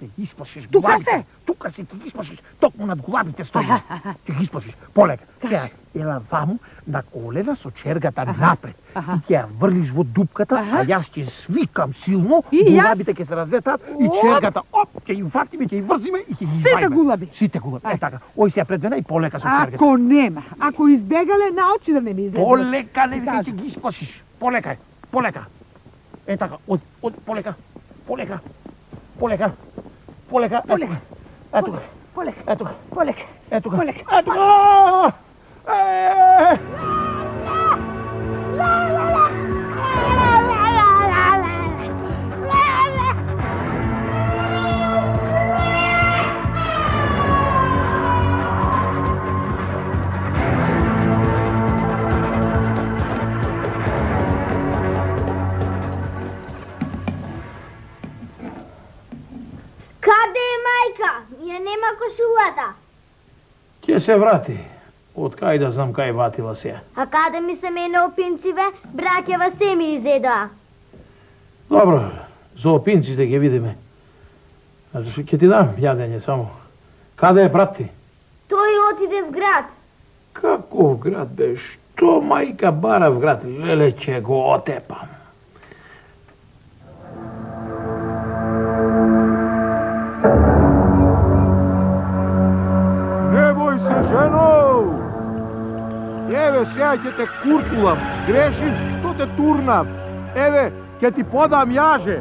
Ќе ги исплашиш Тука главите. се? Тука се, ќе ги исплашиш. Токму над главите стои. Ќе ги исплашиш. Полека. Сега, ела ваму на колена со чергата напред. И ќе ја врлиш во дупката, а јас ќе свикам силно, гулабите ќе се разлетат и чергата, ќе ги фатиме, ќе ги врзиме и ќе ги извајме. Сите гулаби? Сите гулаби. Е така. Ој сега пред мене и полека со чергата. Ако нема, ако избегале, научи да не ми излезе. Полека, не ќе ги исплашиш. Полека, полека. Е така, од полека. Полека. Полека. Полека. Полека. Ето. Полека. Ето. Полека. Ето. Полека. Ето. Каде е мајка? Ја нема кошулата. Ќе се врати. Од кај да знам кај ватила се. А каде ми се мене опинциве? Браќава се ми изедоа. Добро, за опинците ќе видиме. Значи, ќе ти дам јадење само. Каде е брат ти? Тој отиде в град. Каков град бе? Што мајка бара в град? Леле, ќе го отепам. Немој се, жено! Еве, сега ќе те куртулам. Грешиш, што те турнав. Еве, ќе ти подам јаже.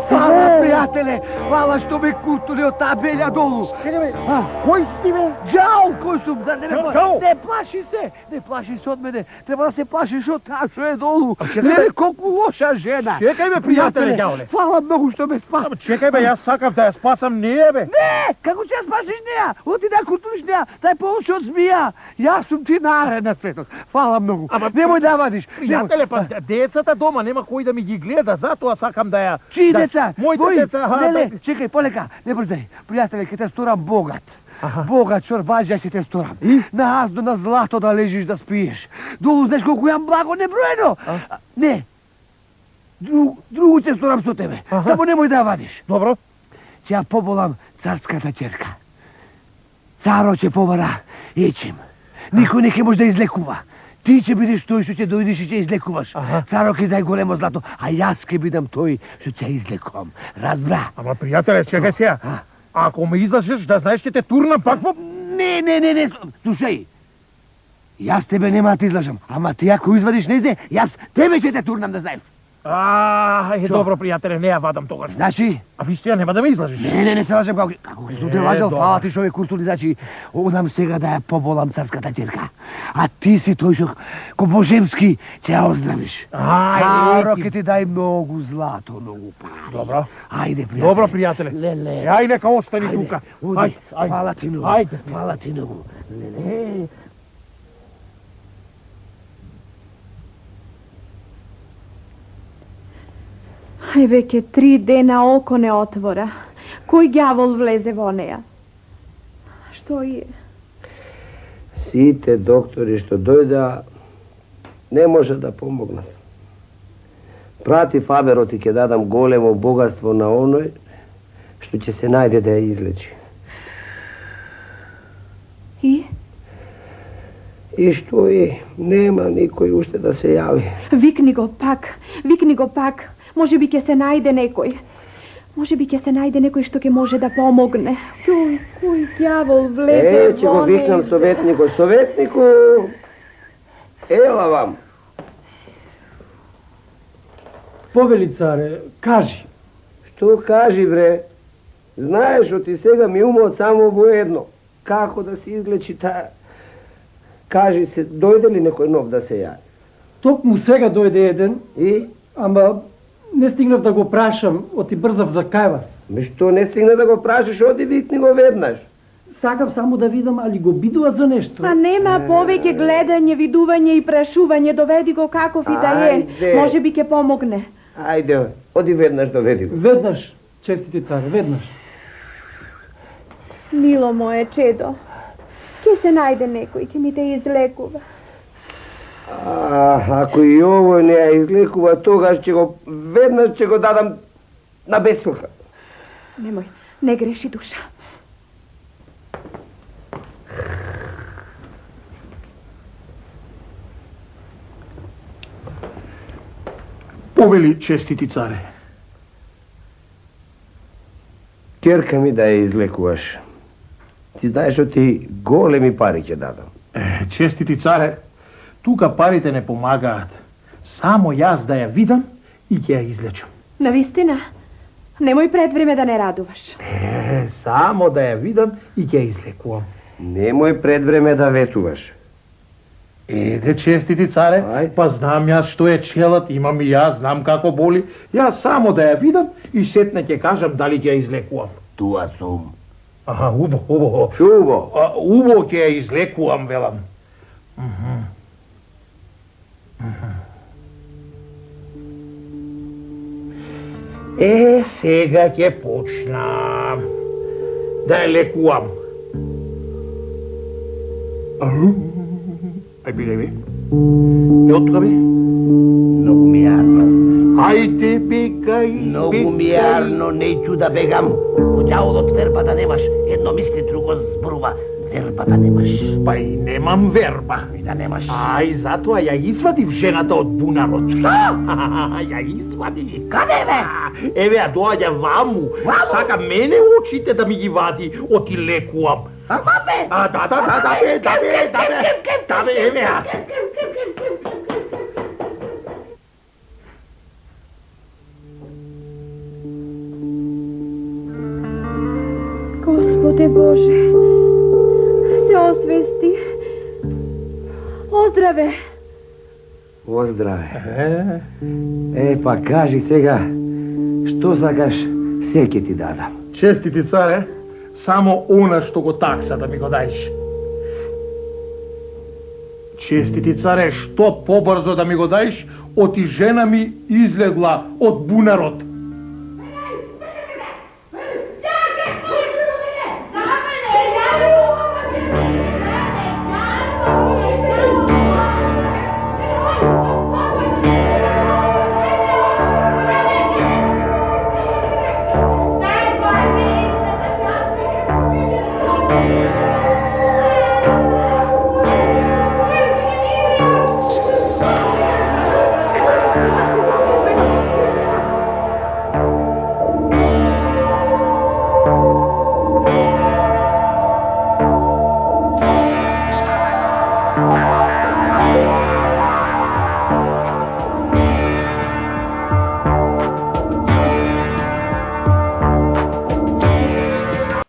Фала, пријателе! Фала што ме куртули од таа белја долу! Кој си бе? Џал, кој сум, за не Џал? не плаши се! Не плаши се од мене! Треба да се плашиш од таа што е долу! Леле, колку лоша жена! Чекај бе, пријателе, ѓавле! Фала многу што ме спаси! Чекај бе, јас сакав да ја спасам неја бе! Не! Како ќе ја спасиш неја? Оти да куртулиш неја, тај полоше од змија! Јас сум ти наред на светот! Фала многу! Немој да вадиш! Пријателе, па децата дома нема кој да ми ги гледа, затоа сакам да ја... Чии деца? Моите деца, Леле, чекај, полека, не брзај. Пријателе, ќе те сторам богат. Богат чорбаџа ќе те сторам. На азно, на злато да лежиш да спиеш. Долу знаеш колку јам благо неброено. Не. Другу ќе сторам со тебе. Само немој да ја вадиш. Добро. Ќе ја поболам царската ќерка. Царо ќе побара ечим. Никој не ќе може да излекува. Ти ќе бидеш тој што ќе дојдеш и ќе излекуваш. Царо ќе дај големо злато, а јас ќе бидам тој што ќе излекувам. Разбра? Ама пријателе, чекај сега. Ако ме излажеш, да знаеш ќе те турнам пак во... Не. Слушај. Јас тебе нема да те излажам, ама ти ако извадиш незе, јас тебе ќе те турнам да знаеш. Добро, пријателе, не ја вадам тогаш. Значи? А виште, ја нема да ме излажеш. Не се лажам како ќе сум те лажал, фала ти што ме куртули, значи, одам сега да ја поболам царската ќерка. А ти си тој што ко Божемски ќе ја оздравиш. Царо ќе ти дај многу злато, многу пари. Добро. Ајде, пријателе. Добро, пријателе. Леле. Ајде, нека остани тука. Ајде. Фала ти многу. Ајде. Фала ти многу. Леле. Ај веќе 3 дена око не отвора. Кој ѓавол влезе во неја? Што е? Сите доктори што дојда не може да помогнат. Прати Фаберот и ќе дадам големо богатство на оној што ќе се најде да ја излечи. И што е? Нема никој уште да се јави. Викни го пак. Може би ќе се најде некој. Може би ќе се најде некој што ќе може да помогне. Кој ѓавол влезе во ќе го викнам советникот. Советнику, ела вам. Повели, царе, кажи. Што кажи, бре? Знаеш, оти сега ми умот само во едно. Како да се излечи таа Кажи се, дојде ли некој нов да се јави? Токму сега дојде еден, И? ама не стигнав да го прашам, оти брзав за кај вас. Ме што не стигна да го прашаш, оди викни го веднаш. Сакав само да видам али го бидуваат за нешто. Па нема повеќе гледање, видување и прашување, доведи го каков и да е. Ајде. Може би ќе помогне. Ајде, оди веднаш доведи го. Веднаш, честити царе, веднаш. Мило мое чедо, ќе се најде некој, ќе ми те излекува. Ако и овој не ја излекува, тогаш веднаш ќе го дадам на бесилка. Немој, не греши душа. Повели, честити царе. Керка ми да ја излекуваш. Ти знаеш, оти големи пари ќе дадам. Честити царе, тука парите не помагаат. Само јас да ја видам и ќе ја излечам. Навистина, немој пред време да не радуваш. Само да ја видам и ќе ја излекувам. Немој пред време да ветуваш. Еде, честити царе, Ајде. па знам јас што е челат, имам и јас, знам како боли. Јас само да ја видам и сетне ќе кажам дали ќе ја излекувам. Туа сум. Аха, убаво. Шубо. Убаво ќе ја излекувам, велам. Сега ќе почнам да ја лекувам. Ај биле ви. Не од тука би? Многу ми јарно. Ајде бегај. Многу ми јарно, неќу да бегам. У ѓаволот вербата немаш. Едно мисли, друго зборува. Вербата немаш. Па и немам верба. И да немаш. Ај, затоа ја извадив жената од бунарот. Ја извадив. Каде бе? Еве, ја доаѓа ваму. Ваму? Сака мене очите да ми ги вади, оти лекувам. Ама бе? Да бе, еве ја. Господе Боже, се освести. Оздраве. Оздраве. Па кажи сега, што сакаш, се ќе ти дадам. Честити царе, само она што го такса да ми го даеш. Честити царе, што побрзо да ми го даеш, оти жена ми излегла од бунарот.